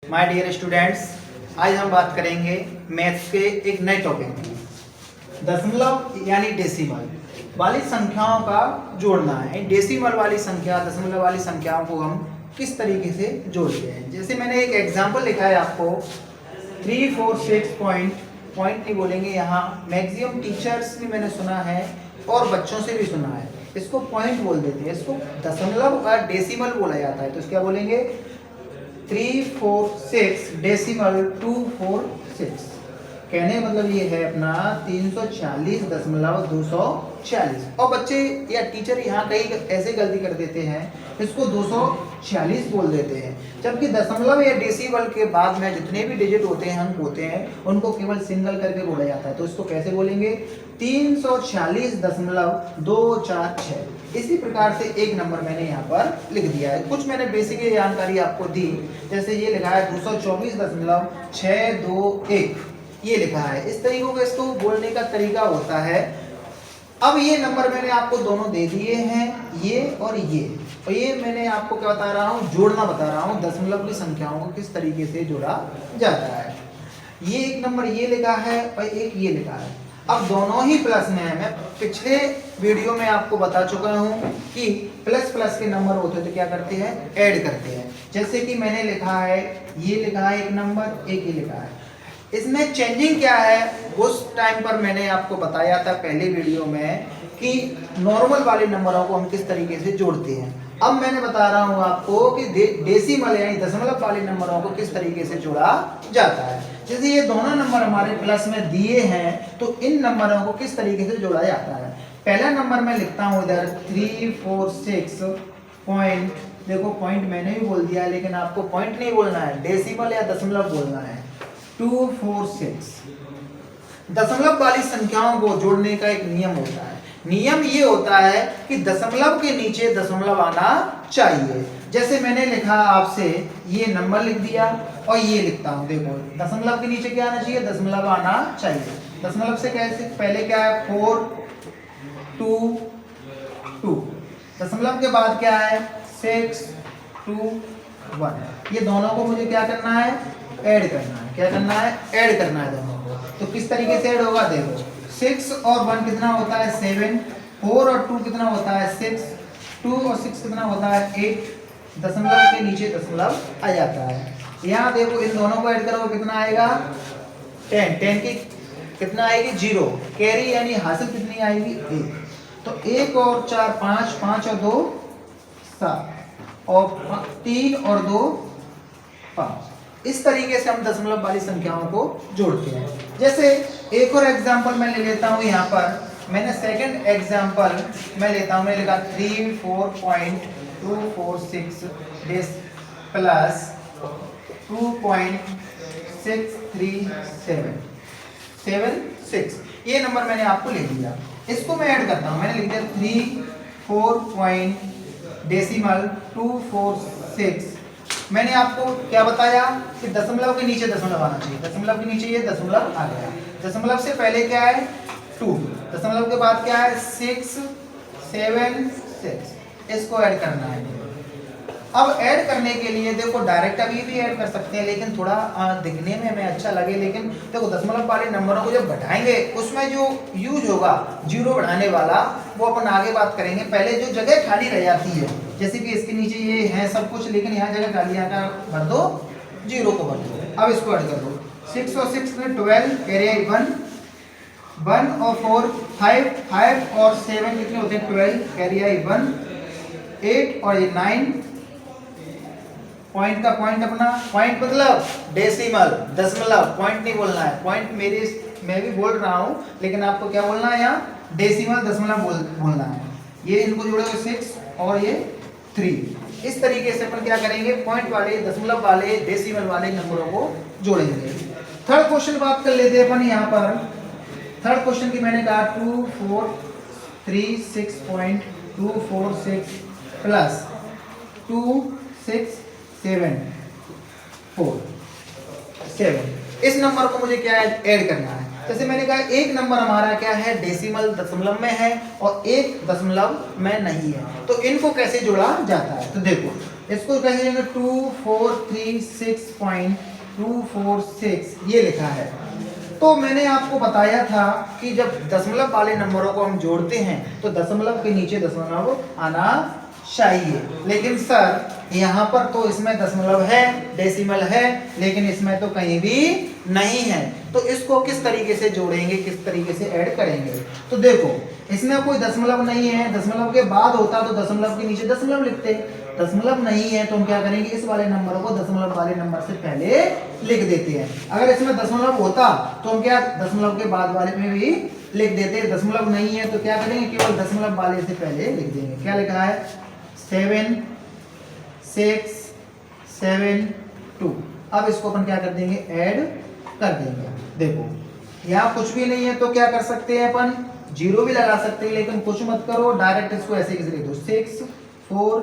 My dear students, आज हम बात करेंगे मैथ्स के एक नए टॉपिक में। दशमलव यानी डेसिमल वाली संख्याओं का जोड़ना है। डेसिमल वाली संख्या, दशमलव वाली संख्याओं को हम किस तरीके से जोड़ते हैं। जैसे मैंने एक एग्जांपल लिखा है आपको 3, 4, 6 पॉइंट नहीं बोलेंगे यहाँ। मैक्सिमम टीचर्स भी मैंने सुना है और बच्चों से भी सुना है, इसको पॉइंट बोल देते हैं। इसको दशमलव और डेसिमल बोला जाता है। तो क्या बोलेंगे? 3, 4, 6 डेसिमल 2, 4, 6। कहने का मतलब ये है अपना 340.246। और बच्चे या टीचर यहाँ कहीं ऐसे गलती कर देते हैं, इसको 246 बोल देते हैं। जबकि दशमलव या डेसिमल के बाद में जितने भी डिजिट होते हैं, अंक होते हैं, उनको केवल सिंगल करके बोला जाता है। तो इसको कैसे बोलेंगे? 346.246। इसी प्रकार से एक नंबर मैंने यहाँ पर लिख दिया है। कुछ मैंने बेसिक जानकारी आपको दी, जैसे ये लिखा है 224.621, ये लिखा है। इस तरीकों का इसको बोलने का तरीका होता है। अब ये नंबर मैंने आपको दोनों दे दिए हैं, ये और ये मैंने आपको क्या बता रहा हूँ? जोड़ना बता रहा हूँ। दशमलव की संख्याओं को किस तरीके से जोड़ा जाता है। ये एक नंबर ये लिखा है और एक ये लिखा है। अब दोनों ही प्लस में है। मैं पिछले वीडियो में आपको बता चुका हूं कि प्लस प्लस के नंबर होते हैं तो क्या करते हैं? ऐड करते हैं। जैसे कि मैंने लिखा है, ये लिखा है एक नंबर, एक ये लिखा है। इसमें चेंजिंग क्या है? उस टाइम पर मैंने आपको बताया था पहले वीडियो में कि नॉर्मल वाले नंबरों को हम किस तरीके से जोड़ते हैं। अब मैंने बता रहा हूं आपको कि डेसिमल यानी दशमलव वाले नंबरों को किस तरीके से जोड़ा जाता है। जैसे ये दोनों नंबर हमारे प्लस में दिए हैं, तो इन नंबरों को किस तरीके से जोड़ा जाता है। पहला नंबर मैं लिखता हूं इधर 3, 4, 6 पॉइंट। देखो पॉइंट मैंने भी बोल दिया, लेकिन आपको पॉइंट नहीं बोलना है, डेसिमल या दशमलव बोलना है। 2, 4, 6 दशमलव वाली संख्याओं को जोड़ने का एक नियम होता है। नियम ये होता है कि दशमलव के नीचे दशमलव आना चाहिए। जैसे मैंने लिखा आपसे, ये नंबर लिख दिया और ये लिखता हूं। देखो दशमलव के नीचे क्या आना चाहिए? दशमलव आना चाहिए। दशमलव से कैसे पहले क्या है? 4, 2, 2। दशमलव के बाद क्या है? 6, 2, 1। ये दोनों को मुझे क्या करना है? ऐड करना है। क्या करना है? ऐड करना है दोनों को। तो किस तरीके से ऐड होगा? देखो 6 और 1 कितना होता है? 7। 4 और 2 कितना होता है? 6। 2 और 6 कितना होता है? 8। दशमलव के नीचे दशमलव आ जाता है। यहाँ देखो इन दोनों को ऐड करोगे कितना आएगा? 10। 10 की कितना आएगी? 0। कैरी यानी हासिल कितनी आएगी? 1। तो 1 और 4 5, 5 और 2 7, और 3 और 2 5। इस तरीके से हम दशमलव वाली संख्याओं को जोड़ते हैं। जैसे एक और एग्जांपल मैं ले लेता हूं। यहाँ पर मैंने सेकंड एग्जांपल मैं लेता हूं। मैं लिखा 34.246 प्लस 2.63776। ये नंबर मैंने आपको लिख दिया। इसको मैं ऐड करता हूं। मैंने लिख दिया 3, 4 डेसिमल 246। मैंने आपको क्या बताया कि दशमलव के नीचे दशमलव आना चाहिए। दशमलव के नीचे ये दशमलव आ गया। दशमलव से पहले क्या है? 2। दशमलव के बाद क्या है? 6, 7, 6। इसको ऐड करना है। अब ऐड करने के लिए देखो डायरेक्ट अभी भी ऐड कर सकते हैं, लेकिन थोड़ा दिखने में हमें अच्छा लगे। लेकिन देखो दशमलव वाले नंबरों को जब बढ़ाएंगे, उसमें जो यूज होगा जीरो बढ़ाने वाला, वो अपन आगे बात करेंगे। पहले जो जगह खाली रह जाती है, जैसे कि इसके नीचे ये है सब कुछ, लेकिन यहाँ जगह खाली, यहाँ का भर दो, जीरो को भर दो। अब इसको ऐड कर दो। 6 और 6 में 12, कैरी 1। 1 और 4 5, 5 और 7 कितने होते हैं? 12, कैरी 1। 8 और ये 9। पॉइंट का पॉइंट अपना, पॉइंट मतलब डेसिमल, दशमलव। पॉइंट नहीं बोलना है। पॉइंट मैं भी बोल रहा हूँ, लेकिन आपको क्या बोलना है? यहाँ डेसिमल दशमलव बोलना है। ये इनको जोड़ोगे 6 और ये 3। इस तरीके से अपन क्या करेंगे? पॉइंट वाले, दशमलव वाले, डेसिमल वाले नंबरों को जोड़ेंगे। थर्ड क्वेश्चन बात कर लेते हैं अपन। यहाँ पर थर्ड क्वेश्चन की मैंने कहा 2436.246 प्लस 2674 इस नंबर को मुझे क्या ऐड करना है। जैसे मैंने कहा एक नंबर हमारा क्या है? डेसिमल दशमलव में है और एक दशमलव में नहीं है। तो इनको कैसे जोड़ा जाता है? तो देखो इसको कहेंगे 2436.246 ये लिखा है। तो मैंने आपको बताया था कि जब दशमलव वाले नंबरों को हम जोड़ते हैं तो दशमलव के नीचे दशमलव आना चाहिए, लेकिन सर यहाँ पर तो इसमें दशमलव है, डेसिमल है, लेकिन इसमें तो कहीं भी नहीं है। तो इसको किस तरीके से जोड़ेंगे, किस तरीके से ऐड करेंगे? तो देखो इसमें कोई दशमलव नहीं है, दशमलव के बाद होता तो दशमलव के नीचे दशमलव लिखते, दशमलव नहीं है तो हम क्या करेंगे, इस वाले नंबर को दशमलव वाले नंबर से पहले लिख देते हैं। अगर इसमें दशमलव होता तो हम क्या दशमलव के बाद वाले में भी लिख देते, दशमलव नहीं है तो क्या करेंगे, केवल दशमलव वाले से पहले लिख देंगे। क्या लिखा है 7,6,7,2। अब इसको अपन क्या कर देंगे, ऐड कर देंगे। देखो यहाँ कुछ भी नहीं है तो क्या कर सकते हैं अपन, जीरो भी लगा सकते हैं, लेकिन कुछ मत करो, डायरेक्ट इसको ऐसे कैसे लिख दो 6, 4,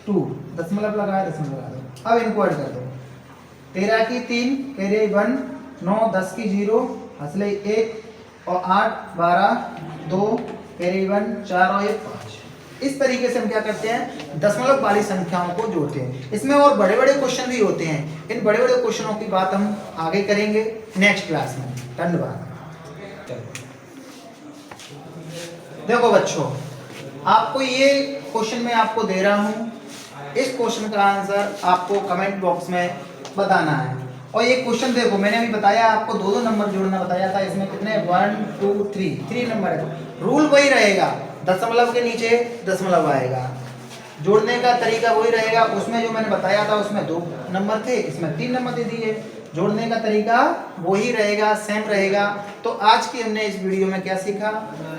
2, दशमलव लगाया, दशमलव लगा दो। अब इनको ऐड कर दो, 13 की 3 तेरे 1, 9 10 की 0 हंसले 1 और 8 12 2 तेरे 1 4 और 1 5। इस तरीके से हम क्या करते हैं, दशमलव वाली संख्याओं को जोड़ते हैं। इसमें और बड़े बड़े क्वेश्चन भी होते हैं, इन बड़े बड़े क्वेश्चनों की बात हम आगे करेंगे नेक्स्ट क्लास में। धन्यवाद। देखो बच्चों, आपको ये क्वेश्चन मैं आपको दे रहा हूं, इस क्वेश्चन का आंसर आपको कमेंट बॉक्स में बताना है। और ये क्वेश्चन देखो मैंने अभी बताया आपको दो नंबर जोड़ना बताया था, इसमें कितने 1 2 3 नंबर है। रूल वही रहेगा, दशमलव के नीचे दशमलव आएगा, जोड़ने का तरीका वही रहेगा। उसमें जो मैंने बताया था उसमें 2 नंबर थे, इसमें 3 नंबर दे दिए, जोड़ने का तरीका वही रहेगा, सेम रहेगा। तो आज की हमने इस वीडियो में क्या सीखा,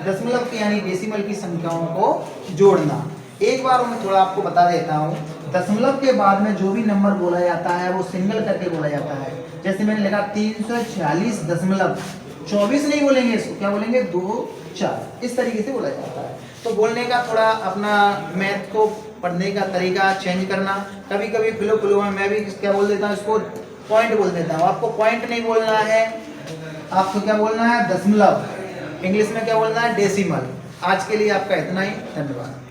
दशमलव की यानी डेसिमल की संख्याओं को जोड़ना। एक बार मैं थोड़ा आपको बता देता हूँ, दशमलव के बाद में जो भी नंबर बोला जाता है वो सिंगल करके बोला जाता है। जैसे मैंने लिखा 340.24 नहीं बोलेंगे, इसको क्या बोलेंगे 2 4, इस तरीके से बोला जाता है। तो बोलने का थोड़ा अपना मैथ को पढ़ने का तरीका चेंज करना। कभी कभी फ्लो में मैं भी क्या बोल देता हूँ, इसको पॉइंट बोल देता हूँ। आपको पॉइंट नहीं बोलना है, आपको क्या बोलना है दशमलव, इंग्लिश में क्या बोलना है डेसिमल। आज के लिए आपका इतना ही, धन्यवाद।